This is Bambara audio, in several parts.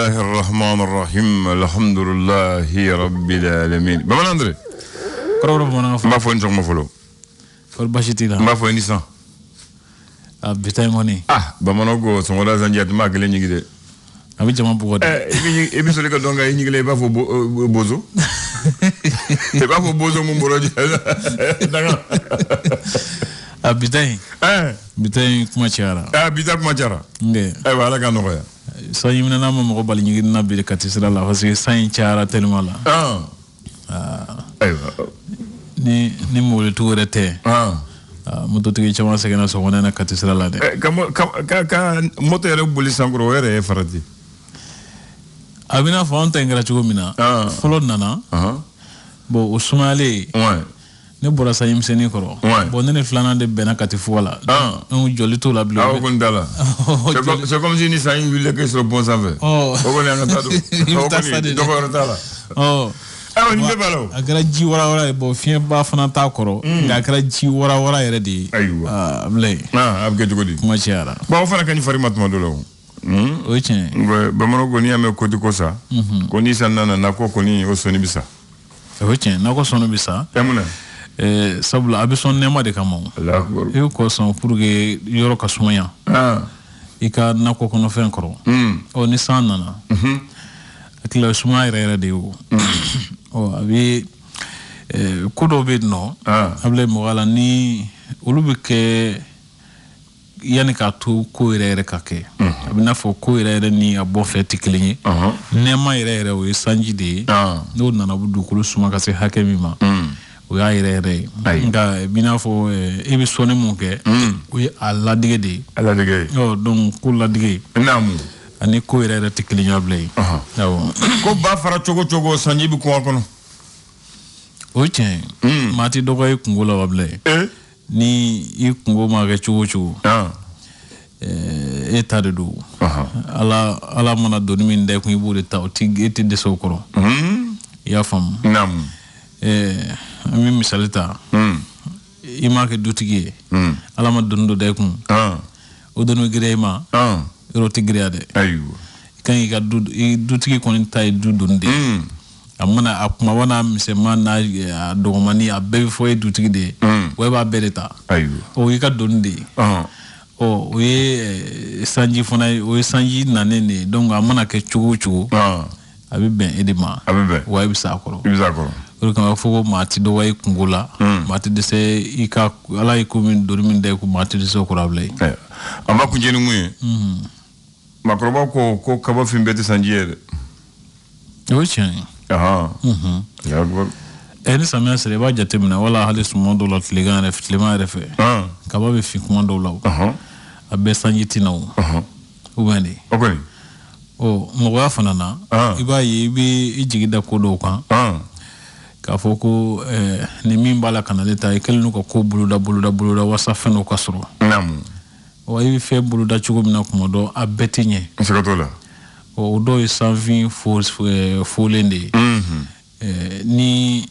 الله الرحمن الرحيم الحمد لله رب العالمين بمن أندري ما فوين شو ما فلو فالباشتيلا ما فوين نسان بتاعي بمن أقول سمولا زنجات ما كلي نيجي أبي جماعة بقول إبي سولي كدونغا ينيجي لي بافو بوزو بافو بوزو مبروج بتاعي بتاعي كم شهرا بتاعي كم شهرا أيوة على كانوا يا سايم لنا ما مقبل نيجي نبي كاتيسرا لا فسي ساين شهرا تلمالا أيوة ni mole tuurete moto tigi chama segena so wona na katisra la de ka moto yere buli sangro yere farati abina fonta ngra chugo mina folo nana bo usmali ne bora sayim seni koro bo ne flana de bena katifu wala on joli to la bleu ah on dala c'est comme si ni sayim wile ke sur bon saveur o ko nga tadu o ko retala awo ni be balo akara ji wara bo fien ba fana ta koro nga akara ji wara yere di amlay abge jogodi ma chiara ba o fana kany fari matma dolo o chen ba mono go ni ame ko di ko sa ko ni sanana na ko ni o soni bisa o chen na ko sono bisa emuna sabula abison nema de kamo Allah akbar e ko son pour que yoro ka sumaya ika na ko kono fen koro o ni sanana akila sumaya rere de o abi kudo be no able mo wala ni ulubi ke yani ka to ko rere ka ke abi na fo ko rere ni abo feti klinyi nema rere o sanji de no na budu kulu suma ka se hakemi ma o ya rere nga bina fo e bi sone mo ke o ala dige de o donc ko la dige namu ani ko rere tiklinyi able ko ba fara chogo sanji bi ko kono o chen mati dogo e kungo la wable ni i kungo ma ga chuchu e tade do ala mana do min de kun ibude taw tigeti de sokoro ya fam nam ami misalita ima ke dutigi ala ma dondo de kun o dono grema ro tigriade ayu kan i ga dutigi kon tay dudunde amana akuma wana misema na dogomani abbe fo dutigi de we ba bereta ayu o yika dondi o we sanji fona o sanji nanene donc amana ke chugu abi ben edema wa bisa akoro o kan fo mati do way kungula mati de se ika ala ikumin dormin de ku mati de so ko rable amba ku jeni muye makroba ko kaba fimbete sanjiere o chen ya gor eni samia sere ba jatemna wala hali sumondo la tligan reftlema refe kaba be fi komando law abbe sanjiti naw ubani okoni o mo wa fanana iba yibi ijigida kodo kan ka foko ni min bala kanaleta e kelnu ko buluda wasa feno kasro nam o yibi fe buluda chugumina komodo abetinye sekatola o do is something for lende ni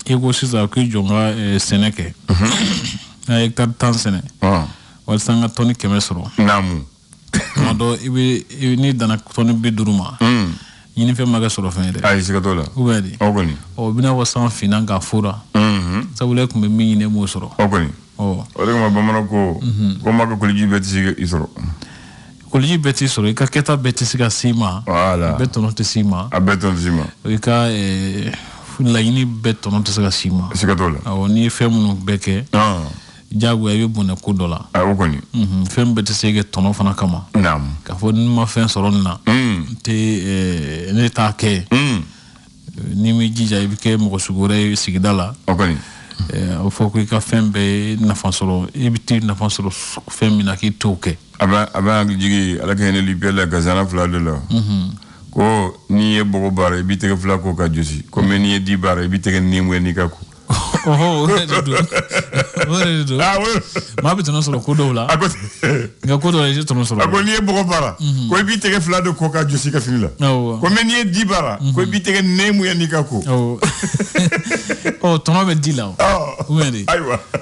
ego siza ku jonga seneke na hectare tan sene wal sanga toni kemesro namu modo ibi ni dana toni biduruma yini fe maga soro fende ay sikatola ubedi ogoni o bina wasan finanga fura sabule kumbe mi ne mo soro ogoni o de ma bamana ko maga ko ligi beti isoro koliji beti soro ka keta beti siga sima voilà beton te sima beton sima ka la yini beton te siga sima sikatola o ni femu beke jagu ya yobuna kudola ogoni fem beti siga tono fana kama nam ka fo ni ma fen soro na te ne ta ke ni mi jija ibike mo sugure sigidala ogoni o fo ko ka fembe na fansoro ibiti na fansoro femmi na ki toke aba jigi ala ka hene libela gazana fla de la ko ni e bogo bare bi tege fla ko ka josi ko men ni e di bare bi tege ni mu ni ka ko ore do ma bi tono solo ko do la nga ko do je tono solo ko ni e bogo bara ko bi tege fla de ko ka josi ka finila ko men ni e di bara ko bi tege ni mu ni ka ko tono be dila wende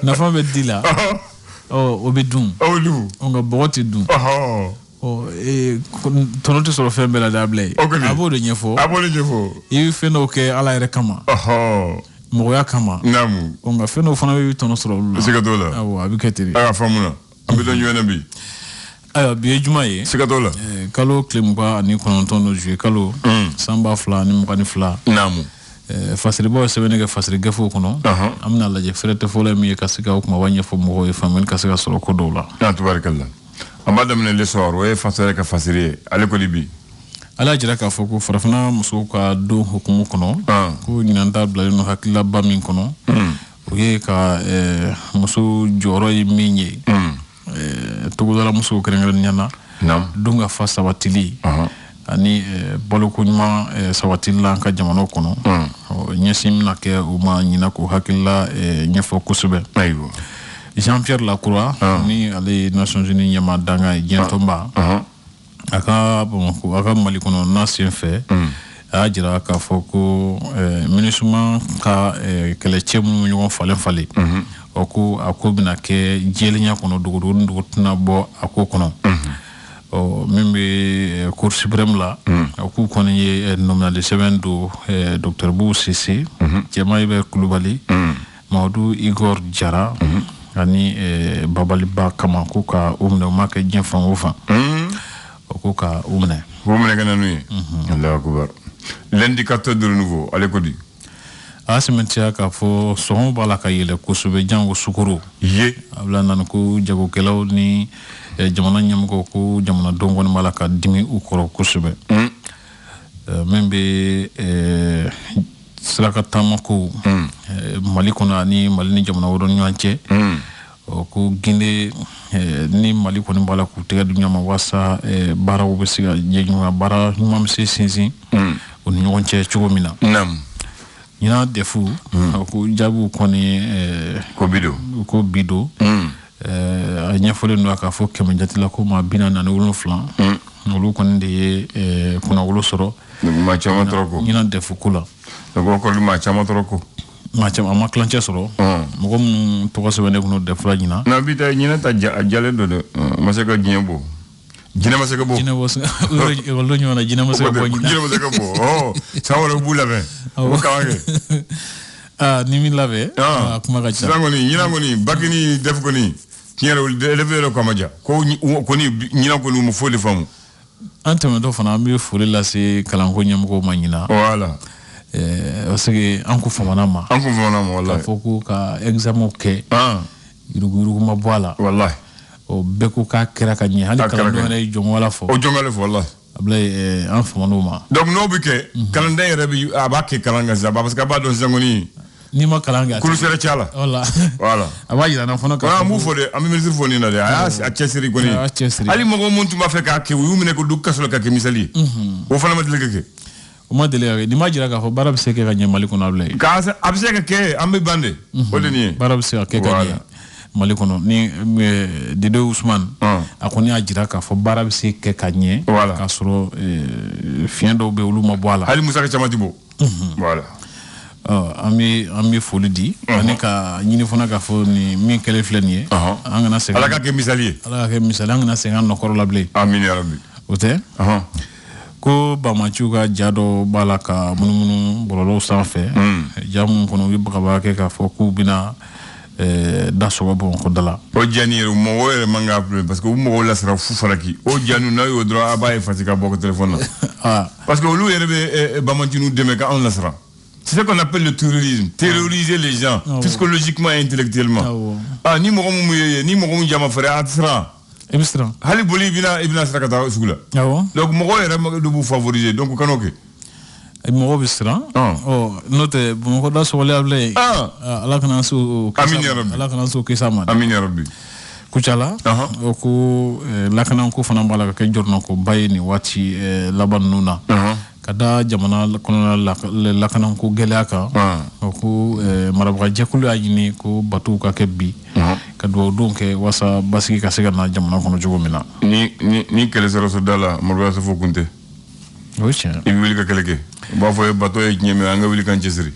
na fa be dila o be dum o lu on ga boti dum tono te sɔrɔ fɛn bɛɛ la dabila a b'o de ɲɛfɔ i bɛ fɛn dɔw kɛ ala yɛrɛ kama mɔgɔya kama nka fɛn dɔw fana bɛ tɔnɔ sɔrɔ olu la siga t'o la awɔ a bɛ kɛ ten de a faamu na an bɛ dɔn ɲɔgɔn na bi ayiwa bi ye juma ye siga t'o la kalo tile 29 no juillet kalo san 2022 naamu fasiribaw sɛbɛnni kɛ fasiri gafew kɔnɔ an bɛna lajɛ fɛrɛ tɛ fɔlɔ min ye ka se ka o kumaba ɲɛfɔ mɔgɔw ye faamuyali ka se ka sɔrɔ ko dɔw la tubarikala an b'a daminɛ le sɔrɔ o ye fasɛrɛ ka fasiri ye ale ko di bi ala jira k'a fɔ ko farafina musow ka don hukumu kɔnɔ ko ɲinanta bilalen no hakililaba min kɔnɔ o ye ka muso jɔyɔrɔ ye min ye togodala musow kɛrɛnkɛrɛnnenya na don ka fa sabatili ani baloko ɲuman sabatili la an ka jamanaw kɔnɔ ɲɛsin bɛna kɛ u ma ɲina k'o hakilila ɲɛfɔ kosɛbɛ Jean-Pierre Lacroix ni ale ye Nations Unies ɲɛma danga ye diɲɛtɔnba a ka Mali kɔnɔ n'a sen fɛ a y'a jira k'a fɔ ko MINUSMA ka kɛlɛcɛ minnu ɲɔgɔn falen ko a ko bɛna kɛ jɛlenya kɔnɔ dogo ni dogo tɛna bɔ a ko kɔnɔ min bɛ Cour suprême la a k'u kɔni ye nominali sɛbɛn don Dr Bou Sise Cɛma Ibɛri Kulubali Mamadu Igor Jara ani Babaliba Kama ko ka o minɛ o ma kɛ diɲɛ fan o fan ko ka o minɛ ka na n'u ye Allahu akbar l'indicateur de renouveau ale ko di a sɛmɛntiya k'a fɔ sɔngɔ b'a la ka yɛlɛ kosɛbɛ jango sukoro ye a bila nana ko jagokɛlaw ni jamana ɲɛmɔgɔw ko jamanadenw kɔni b'a la ka dimi u kɔrɔ kosɛbɛ min bɛ siraka taama ko Mali kɔnɔ ani Mali ni jamana wɛrɛw ni ɲɔgɔn cɛ ko Ginde ni Mali kɔni b'a la k'u tɛgɛ di ɲɔgɔn ma walasa baaraw bɛ se ka ɲɛ ɲɔgɔn baara ɲuman bɛ se sinsin u ni ɲɔgɔn cɛ cogo min na ɲinan defu ko jaabiw kɔni ko bido a ɲɛfɔlen don k'a fɔ kɛmɛ jatila ko maa 47 olu kɔni de ye kunnawolo sɔrɔ maa caman tɔrɔ ko ɲinan defu ko la maa caman tɔrɔ ko maa caman a ma kilancɛ sɔrɔ mɔgɔ minnu tɔgɔ sɛbɛn ne kɔnɔ defula ɲinan na bi ta ɲinan ta jalen don dɛ ma se ka diɲɛ bɔ jinɛ ma se ka bɔ jinɛ olu ɲɔgɔn na jinɛ ma se ka bɔ jinɛ ma se ka bɔ san wɛrɛ b'u labɛn o kalan kɛ ni min labɛn a kuma ka ca sisan kɔni ɲinan kɔni bakini defu kɔni tiɲɛ yɛrɛ élève yɛrɛ ko a ma ja ko kɔni ɲinan kɔni u ma foyi de faamu an tɛmɛtɔ fana an bɛ foli lase kalanko ɲɛmɔgɔw ma ɲinan voilà parce que an ko famana ma wallahi k'a fɔ ko ka examen kɛ yurugu ma bɔ a la wallahi o bɛɛ ko k'a kɛra ka ɲɛ hali kalandenw yɛrɛ ye jɔnwala fɔ o jɔnwala fɔ wallahi Ablaye an faman'o ma donc n'o bɛ kɛ kalanden yɛrɛ bɛ a b'a kɛ kalan kan sisan parce que a b'a dɔn sisan kɔni n'i ma kalan kɛ kulu sera cɛ la voilà a b'a jira an na fana an b'u fɔ dɛ an bɛ ministre fɔ nin na dɛ a y'a cɛsiri kɔni hali mɔgɔ mun tun b'a fɛ k'a kɛ u y'u minɛ ko du kaso la ka kɛ misali ye o fana ma deli ka kɛ o ma deli ka kɛ n'i ma jira k'a fɔ baara bɛ se ka kɛ ka ɲɛ Mali kɔnɔ Ablaye a bɛ se ka kɛ an bɛ ban de o de nin ye baara bɛ se ka kɛ ka ɲɛ Mali kɔnɔ ni Dedo Ousmane a kɔni y'a jira k'a fɔ baara bɛ se kɛ ka ɲɛ k'a sɔrɔ fiɲɛ dɔw bɛ olu ma bɔ a la hali musaka caman tɛ bɔ voilà an bɛ foli di ani ka ɲini fana k'a fɔ ni min kɛlen filɛ nin ye an kana segin Ala ka kɛ misali ye Ala ka kɛ misali an kana segin an nɔkɔrɔ la bilen amin ya rabbi o tɛ ko bamaciw ka ja dɔ b'a la ka munumunu bɔlɔlɔw sanfɛ ja minnu kɔnɔ u bɛ bagabaga kɛ k'a fɔ k'u bɛna da sɔgɔ Bamakɔ da la o jani yɛrɛ mɔgɔw yɛrɛ man k'a filɛ parce que u mɔgɔw lasira fu faraki o janu n'a y'o dɔrɔn a b'a ye fasi ka bɔ téléphone na parce que olu yɛrɛ bɛ bamaciw dɛmɛ k'anw lasira. C'est ce qu'on appelle le terrorisme. Terroriser les gens, psychologiquement et intellectuellement. Ni mɔgɔ mun ye ni mɔgɔ mun jama fɛrɛ a tɛ siran i bɛ siran hali boli i bɛna sira ka taa sugu la donc mɔgɔw yɛrɛ de b'u favoriser donc kan'o kɛ mɔgɔw bɛ siran n'o tɛ Bamakɔ da sɔgɔlen Ablaye Ala kana se o kisa ma amin ya rabbi kucala o ko lakanako fana b'a la ka kɛ jɔrɔnɔkoba ye nin waati laban ninnu na ka da jamana kɔnɔna lakanako gɛlɛya kan o ko marabagajɛkulu y'a ɲini ko batuw ka kɛ bi ka dugawudenw kɛ walasa basigi ka se ka na jamana kɔnɔ cogo min na ni kɛlɛ sera so da la Moriba Yasufo kun tɛ o ye tiɲɛ i bɛ wuli ka kɛlɛ kɛ u b'a fɔ bateau ye tiɲɛ mais an ka wuli k'an cɛsiri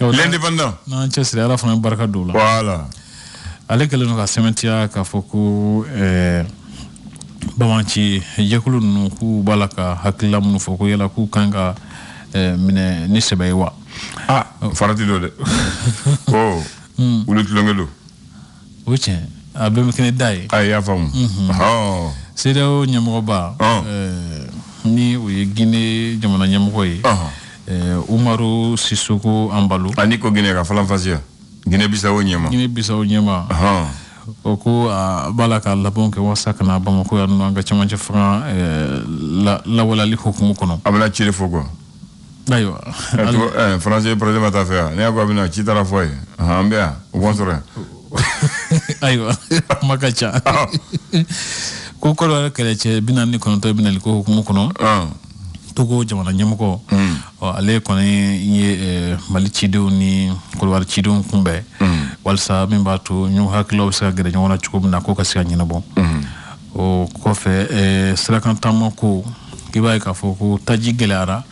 l'indépendant n'an cɛsiri Ala fana barika don la voilà ale kɛlen don ka sɛmɛntiya k'a fɔ ko bamanci jɛkulu ninnu k'u b'a la ka hakilila minnu fɔ ko yala k'u kan ka minɛ ni sɛbɛ ye wa farati do dɛ olu tulonkɛ do o tiɲɛ a bɛɛ bɛ kɛnɛ da ye a y'a faamu CEDEAO ɲɛmɔgɔba ni o ye Guinée jamana ɲɛmɔgɔ ye Umaru Sisoko Embalo ani ko Guinée ka falanfasiya Guinée Bissau ɲɛma o ko a b'a la ka labɛnw kɛ walasa ka na Bamako yan nɔ an ka cɛmancɛ fanga lawalali hukumu kɔnɔ a bɛna cili fɔ quoi ayiwa français président ma taa fɛ yan ne y'a ko a bɛna ci taara fɔ ye an bɛ yan o b'an sɔrɔ yan ayiwa kuma ka ca ko Kɔdiwari kɛlɛcɛ 49 bɛnali ko hukumu kɔnɔ Togo jamana ɲɛmɔgɔ ale kɔni ye Mali cidenw ni Kɔdiwari cidenw kunbɛn walasa min b'a to ɲɔgɔn hakililaw bɛ se ka gɛrɛ ɲɔgɔn na cogo min na ko ka se ka ɲɛnabɔ o kɔfɛ sirakan taama ko i b'a ye k'a fɔ ko taji gɛlɛyara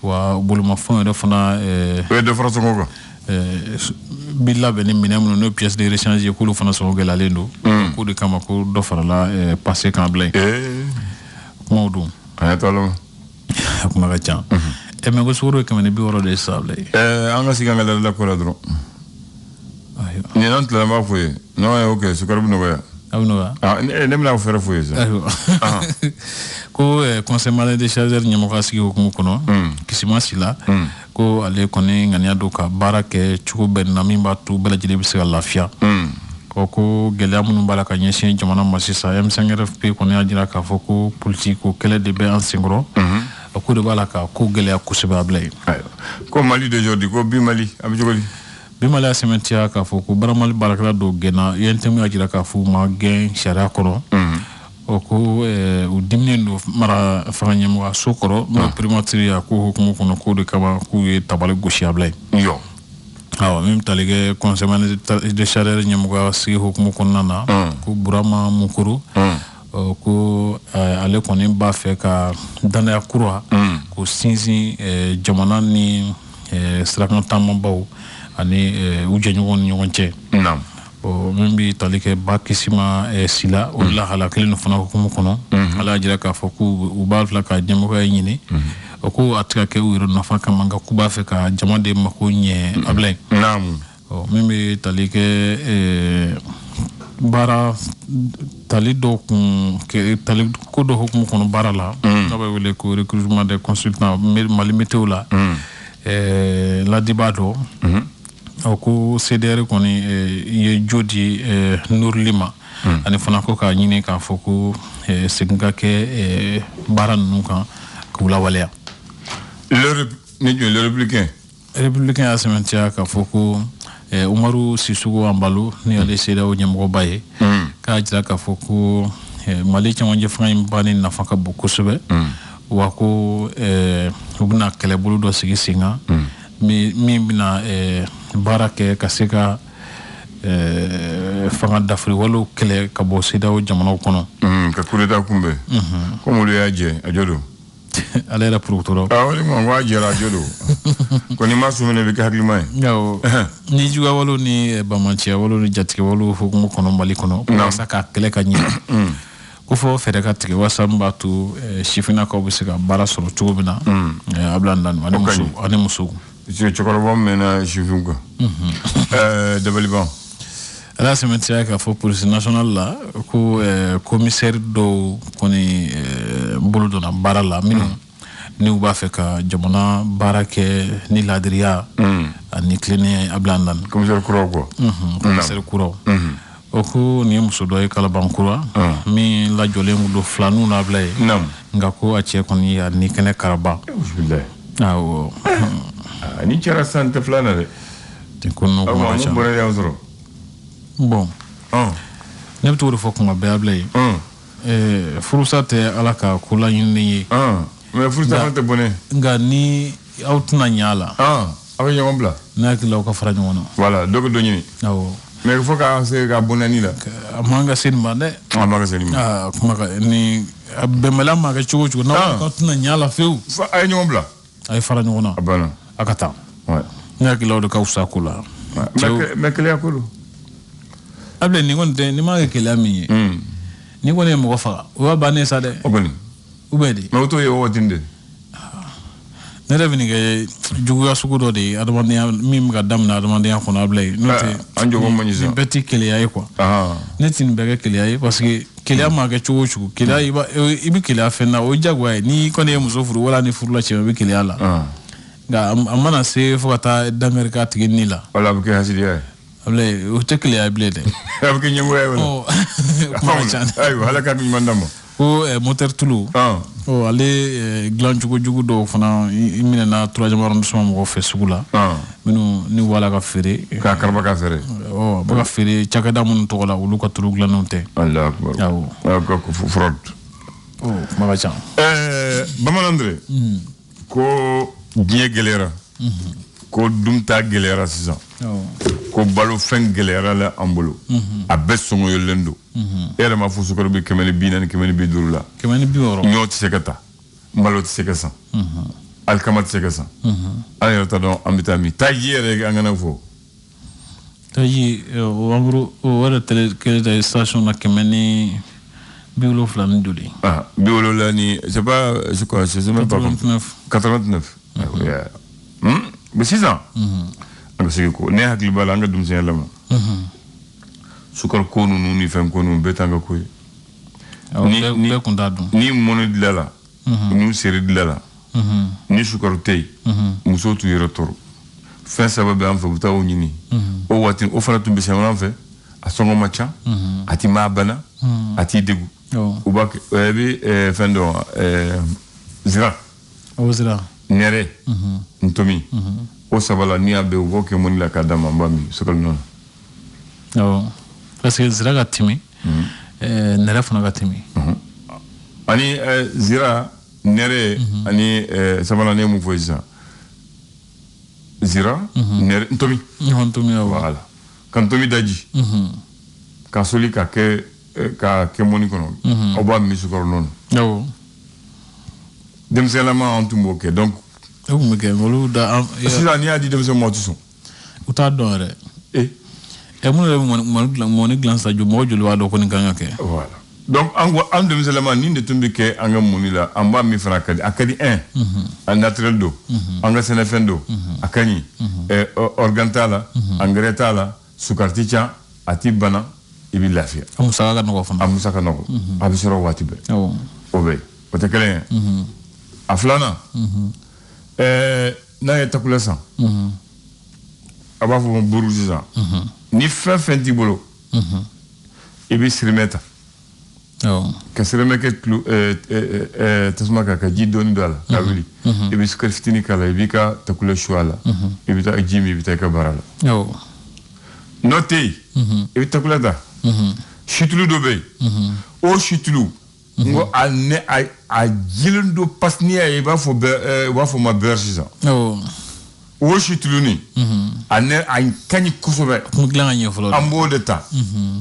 wa bolomafɛnw yɛrɛ fana o ye dɔ fara sɔngɔ kan bi labɛn ni minɛn minnu n'o pièce de rechange ye k'olu fana sɔngɔ gɛlɛyalen don k'o de kama ko dɔ farala passé kan bilen kumaw don a ɲɛ t'ala ma a kuma ka ca mɛ ko sukaro ye 260 de ye sa bilen an ka sigi an ka ladala ko la dɔrɔn ni n'an tilala n b'a fɔ ye n'an ye o kɛ sukaro bɛ nɔgɔya a bɛ nɔgɔya ne bɛna fɛrɛ fɔ ye sa ko conseil malien des chargeurs ɲɛmɔgɔ sigi hukumu kɔnɔ Kisima Sila ko ale kɔni ŋaniya don ka baara kɛ cogo bɛɛ na min b'a to bɛɛ lajɛlen bɛ se ka lafiya ko gɛlɛya minnu b'a la ka ɲɛsin jamana ma sisan M5RFP kɔni y'a jira k'a fɔ ko politique ko kɛlɛ de bɛ an senkɔrɔ ko de b'a la ka ko gɛlɛya kosɛbɛ a bila yen ko Mali d'aujourd'hui ko bi Mali a bɛ cogo di bi Mali y'a sɛmɛntiya k'a fɔ ko baramali baarakɛla dɔw gɛnna UNTM y'a jira k'a fɔ u ma gɛn sariya kɔrɔ ko u diminen don mara fanga ɲɛmɔgɔso kɔrɔ n'o primature ya ko hukumu kɔnɔ k'o de kama k'u ye tabali gosi a bila yen min tali kɛ conseil malien des chargeurs ɲɛmɔgɔ sigi hukumu kɔnɔna na ko Burama Mukuru ko ale kɔni b'a fɛ ka danaya kura ko sinsin jamana ni sirakan taamabaw ani u jɛɲɔgɔn ni ɲɔgɔn cɛ min bɛ tali kɛ Ba Kisima Sila o lahala kelen fana hukumu kɔnɔ ala y'a jira k'a fɔ k'u b'a fila ka ɲɛmɔgɔya ɲini ko a tɛ ka kɛ u yɛrɛ nafa kama nka k'u b'a fɛ ka jama de mako ɲɛ a bila yen min bɛ tali kɛ baara tali dɔw kun tali ko dɔ hukumu kɔnɔ baara la n'a bɛ wele ko recrutement des consultants Mali météo la ladiba dɔ ko CDR kɔni ye jo di Nurli ma ani fana ko k'a ɲini k'a fɔ ko segin ka kɛ baara ninnu kan k'u lawaleya le républicain y'a sɛmɛntiya k'a fɔ ko Umaru Sisoko Embalo ni ale CEDEAO ɲɛmɔgɔba ye k'a jira k'a fɔ ko Mali cɛmancɛ fanga in banni nafa ka bon kosɛbɛ wa ko u bɛna kɛlɛbolo dɔ sigi sen kan min bɛna baara kɛ ka se ka fanga dafiri waliw kɛlɛ ka bɔ CEDEAO jamanaw kɔnɔ ka coup d'état kunbɛn comme olu y'a jɛ a jo don ale yɛrɛ purutɔrɔ wali ma ko a jɛra a jo don ko ni ma sumɛnɛ bɛ kɛ hakilima ye ni juguya waliw ni bamanciya waliw ni jatigɛ waliw hukumu kɔnɔ Mali kɔnɔ walasa ka kɛlɛ ka ɲɛ ko fɔ fɛɛrɛ ka tigɛ walasa min b'a to sifinnakaw bɛ se ka baara sɔrɔ cogo min na a bila ndani ani musow cɛkɔrɔba mɛnna sifin kan Dabaliban ala sɛmɛntiya k'a fɔ police nationale la ko commissaire dɔw kɔni bolo donna baara la minnu ni u b'a fɛ ka jamana baara kɛ ni laadiriya ani tilennenya a bila ndani commissaire kuraw quoi commissaire kuraw o ko nin ye muso dɔ ye Kalabankura min lajɔlen don filaninw na bila ye nka ko a cɛ kɔni y'a ni kɛnɛ karaba awɔ ni cɛra san tɛ filanan dɛ ten ko n'o kuma ka ca bɔnɛ y'an sɔrɔ bon ne bɛ t'o de fɔ kuma bɛɛ a bila ye furusa tɛ ala ka ko laɲininen ye mais furusa fana tɛ bɔnɛ nka ni aw tɛna ɲɛ a la aw bɛ ɲɔgɔn bila n'a hakili la aw ka fara ɲɔgɔn na voilà dɔ bɛ dɔ ɲini awɔ mais il faut ka se ka bɔnɛni la a man ka se nin ma dɛ a man ka se nin ma kuma ka ni bɛnbaliya ma kɛ cogo o cogo n'aw tɛna ɲɛ a la fewu a ye ɲɔgɔn bila a ye fara ɲɔgɔn na a banna a ka taa ne hakili la o de ka fisa ko la mais keleya ko don a bila nin kɔni tɛ ni m'a kɛ keleya min ye ni ko ne mo fa o ba ne sa de o bani ubedi mais to ye o tinde ne revini ke juguya sugu do de adamandenya mim ga damna adamandenya kono ablay note anjo ko manyi sa beti kiliya quoi ne tin be ke kiliya parce que kiliya ma ke chugo chugo kiliya ibi kiliya fenna o jagwa ni ko ne muso furu wala ni furu la che be kiliya la ga amana se fo ta dangar ka tigi ni la wala be ke hasidi ay ablay o te kiliya blede be ke nyengo ay wala oh kuma chan ay wala ka mi mandamo o moteur tulu o ale glan jugu do fana imina na 3e arrondissement mo fe sugula minu ni wala ka fere ka karba ka fere o ba ka fere chakada mun to la ulu ka tulu glan nonte Allah akbar ko fraude o ma chan Baman André ko dié gelera ko dumta gelera sisan ko balo fen gelera la ambolo abesongo yolendo era ma fu sukaro bi kemeni binani kemeni bi durula kemeni bi woro nyoti sekata malo ti sekasa alkamat sekasa ayo ta don ambitami tayere angana fo tayi o amru o wala tele kele station na kemeni biolo flan duli biolo la ni c'est pas je crois c'est même pas 89 yeah mais 6 ans anga sigi ko ne hakli bala anga dum sen lama sukar ko nu ni fen ko nu betanga ko ni be kunda dum ni mono dilala ni seri dilala ni sukar tey muso tu yero toro fen sababu am fa buta woni o watin o fara tumbe sen fe a songo macha ati ma bana ati degu o bak bi fen do zira o zira nere ntomi o sabala ni abe o ke moni la kadama mbami sokal non parce que zira ga timi nere fana ga timi ani zira nere ani sabala ne mu foisa zira nere ntomi voilà kan ntomi daji ka soli ka ke moni kono o ba mi sokal non dem selama antumbo ke donc o me ke ngolu da si la ni adi dem se motuso uta don re e mo ni glan sa ju mo ju wa do ko ni ganga ke voilà donc an dem selama ni de tumbi ke anga munila amba mi frakadi akadi un naturel do anga senefendo akani organtala angretala sukarticha ati bana ibi lafia amusa ka no fana amusa ka no abisoro watibe obe otekele aflana na ye takula san aba fo buru sisan ni fen ti bolo ibi sirimeta ka sirimeke tasuma ka ji doni dala ka wili ibi sukar fitini kala ibi ka takula shuala ibi ta jimi ibi ta ka barala note ibi takula da shitulu dobe o shitulu ngo alne a jilendo pasnia e ba fo ma bersa o shituluni ane an kani kusobe muglan anya folo ambo de ta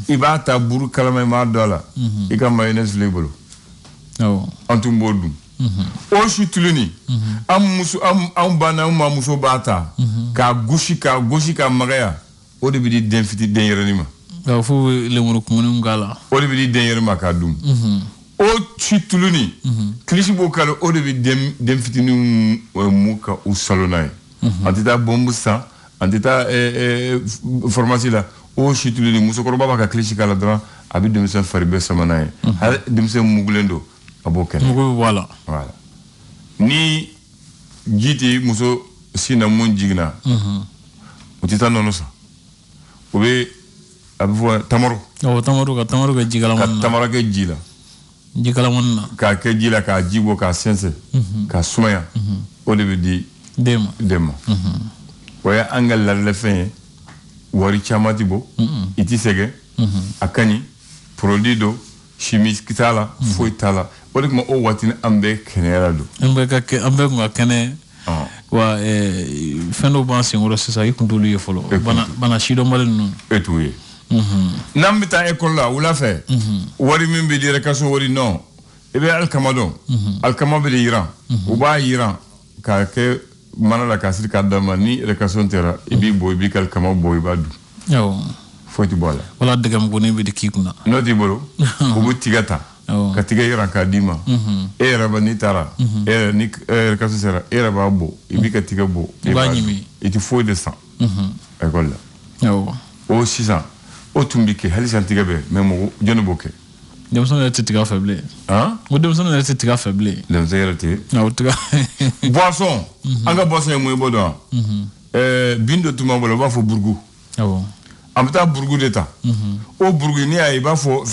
ibata buru kalama ma dola iga mayonnaise flebolo antum bodum o shituluni am musu am bana ma muso bata ka gushi ka magaya o de bi den fiti den yerenima fo le munu kumunum gala o de bi den yerema ka dum o chituluni klisi bokalo o de bi dem fitini muka u salonai antita bombu sa antita pharmacie la o chituluni musokoro baba ka klisi kala dra abi dem sen faribe samanai ha dem sen mugulendo aboken voilà ni jiti muso sina mun jigna utita nono sa obe abi tamaro tamaro ka jigala man tamaro ka jila jikala monna ka ke jila ka jibo ka sense ka sumaya o de bi di dema waya angal la le fin wari chamati bo iti sege akani produit do chimique kitala foitala o de o watin ambe kenera do ambe ko kene wa fendo ban singoro sisa ikundulu yefolo bana shido malen non etuye nambita école la wula fe wari min bi dire kaso wari non e be alkamado alkama be iran u ba iran ka ke mana la kasir ka dama ni rekason tera e bi boy bi kalkama boy ba du Faut tu boire. Voilà de gam goni be de kikuna. No ti bolo. Ubu tigata. Ka tiga ira ka dima. Era ba ni tara. Era ni ka sera. Era ba bo. Ibi ka tiga bo. Ba nyimi. Iti faut de sang. École là. O 600. O tumbike halisa tiga be memo jono boke. Dem son la tiga faible. Hein? Ou dem son la tiga faible. Dem zerati. Na tiga. Boisson. Anga boisson mo bodo. Bindo tuma bolo ba fo burgu. Amta burgu deta. O burgu ni ay ba fo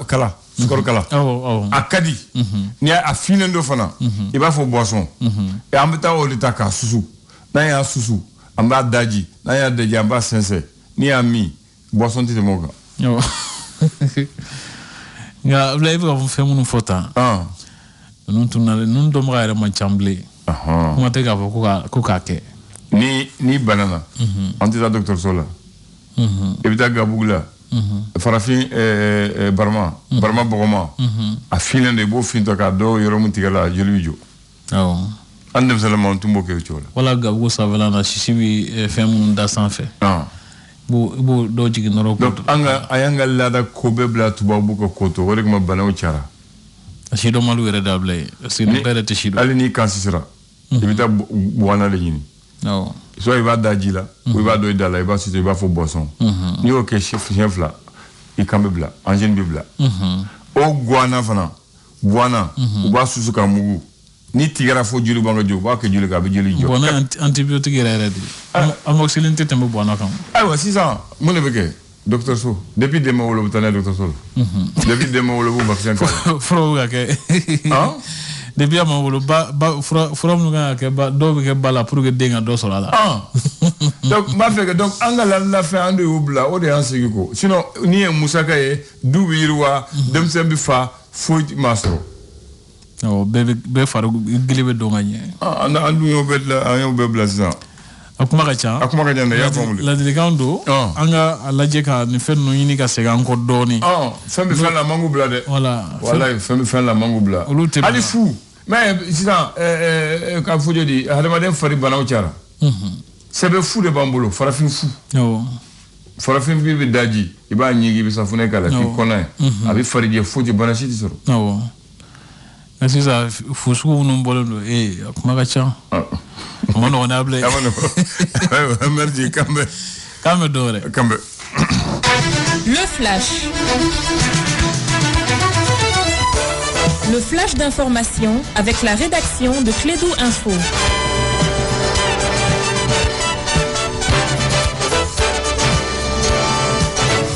kala. Skor kala. Akadi. Ni a finendo fana. I ba fo boisson. E amta o deta ka susu. Na ya susu. Amba daji. Na ya daji amba sense. Ni ami. Boisson ti moga. Nga blaive ko fe munu fota. Nun tunale nun do mra era man chamble. Kuma te ga ko ka ke. Ni banana. Antisa docteur Sola. Ebita gabugla. Farafin barma bogoma. A filen de bo fin to ka do yoro mutigala jelijo. Andem salama tumbo ke chola. Wala gabu savela na shishibi fe munu da san fe. Bo do jigi noro ko. Anga ayanga lada kobe bla tubabu ko koto wala kuma banaw chara. Shido malu era dable. Sinu pere te shido. Ali ni kansisira. Ebita buana le yini. So il va d'agila, il va de dala, il va citer, il va faire boisson. Ni au chef là, il cambe bla, engine bibla. O guana fana, guana, ou va sous kamugu. Ni tigara fo juli banga jo, ba ke juli ka be juli jo. Guana antibiotique era ready. Amoxicillin te tembo guana kan. Ah ouais, 600, mon beke. Docteur So, depuis demain au l'hôpital docteur So. Depuis demain au vaccin. Fro ga ke. Hein? Depuis à mon from nous que do ke bala pour que denga do sola. Donc ma fait que donc angala la fait ande obla o de ansiko. Sinon ni musaka e du wirwa dem sembi fa foit mastro. Be faru gilibe do nganye. Na andu yo betla ayo be blasa. Akuma ka janda ya formule. La delegando anga alaje ka ni fen no yini ka sega encore doni. Fembe fait la mangu bla de. Voilà. Voilà, fembe fait la mangu bla. Ali fou. Mais sisan ka fojo di hadamaden fari banaw cara. Sebe fou de bambolo, farafin fou. Farafin bi daji, iba nyigi bi safune kala ki kona. Abi fari je fojo banashi ti soro. Merci ça fousu no bolo akuma ka cha. Mono on able. Merci Kambe dore. Kambe. Le flash. Le flash d'information avec la rédaction de Clédou Info.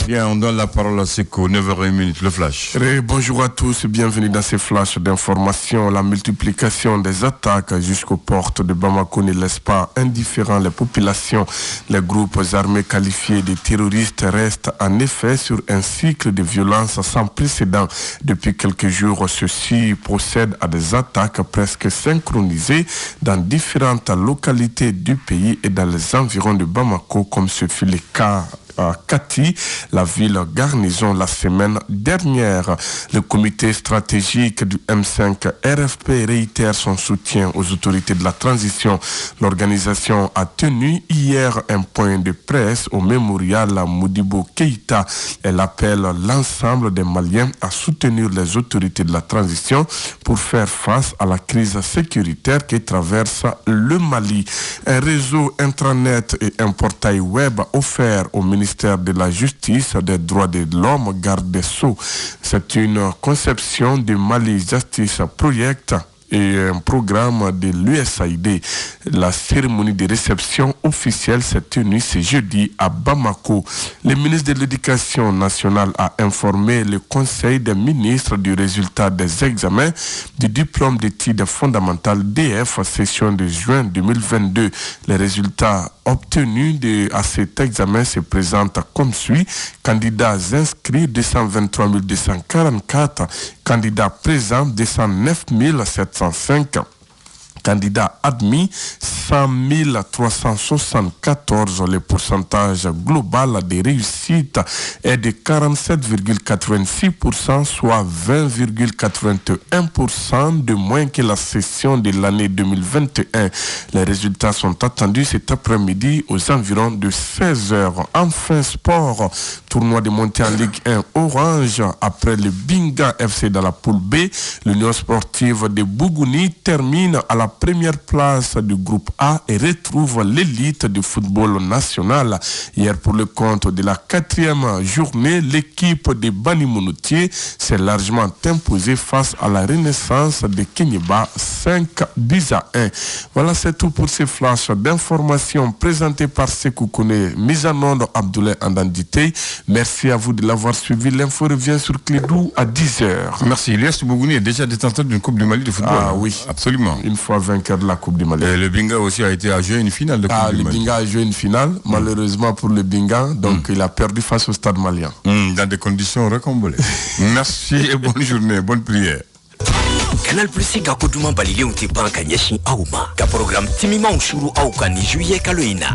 Bien, on donne la parole à Seko, 9h01, le flash. Bonjour à tous et bienvenue dans ces flashs d'information. La multiplication des attaques jusqu'aux portes de Bamako ne laisse pas indifférents les populations. Les groupes armés qualifiés de terroristes restent en effet sur un cycle de violence sans précédent. Depuis quelques jours, ceux-ci procèdent à des attaques presque synchronisées dans différentes localités du pays et dans les environs de Bamako, comme ce fut le cas à Kati, la ville garnison la semaine dernière. Le comité stratégique du M5 RFP réitère son soutien aux autorités de la transition. L'organisation a tenu hier un point de presse au mémorial Modibo Keïta. Elle appelle l'ensemble des Maliens à soutenir les autorités de la transition pour faire face à la crise sécuritaire qui traverse le Mali. Un réseau intranet et un portail web offert au ministère de la Justice, des droits de l'homme, garde des Sceaux. C'est une conception du Mali Justice Project et un programme de l'USAID. La cérémonie de réception officielle s'est tenue ce jeudi à Bamako. Le ministre de l'Éducation nationale a informé le Conseil des ministres du résultat des examens du diplôme d'études fondamentales DF session de juin 2022. Les résultats obtenus à cet examen se présentent comme suit. Candidats inscrits 223 244, candidats présents 209 705. Candidats admis 100 374. Le pourcentage global de réussite est de 47,86%, soit 20,81% de moins que la session de l'année 2021. Les résultats sont attendus cet après-midi aux environs de 16h. Enfin, sport. tournoi de montée en Ligue 1 Orange. Après le Binga FC dans la poule B, l'Union sportive de Bougouni termine à la première place du groupe A et retrouve l'élite du football national. Hier, pour le compte de la 4e journée, l'équipe de Bani Monoutier s'est largement imposée face à la Renaissance de Kenyeba 5-1. Voilà, c'est tout pour ces flashs d'informations présentés par Sekou Kone, mise en onde Abdoulaye Andandité. Merci à vous de l'avoir suivi. L'info revient sur Clédou à 10h. Merci. L'Est Bougouni est déjà détenteur d'une Coupe du Mali de football. Ah oui. Absolument. Une fois vainqueur de la Coupe du Mali. Et le Binga aussi a été à jouer une finale de Coupe du Mali. Le Binga a joué une finale, malheureusement pour le Binga, donc il a perdu face au Stade malien. Dans des conditions recombolées. Merci et bonne journée, bonne prière. Canal Plus ga koduma balile unti banka nyeshi auma ka program timima ushuru au ka ni juillet kaloina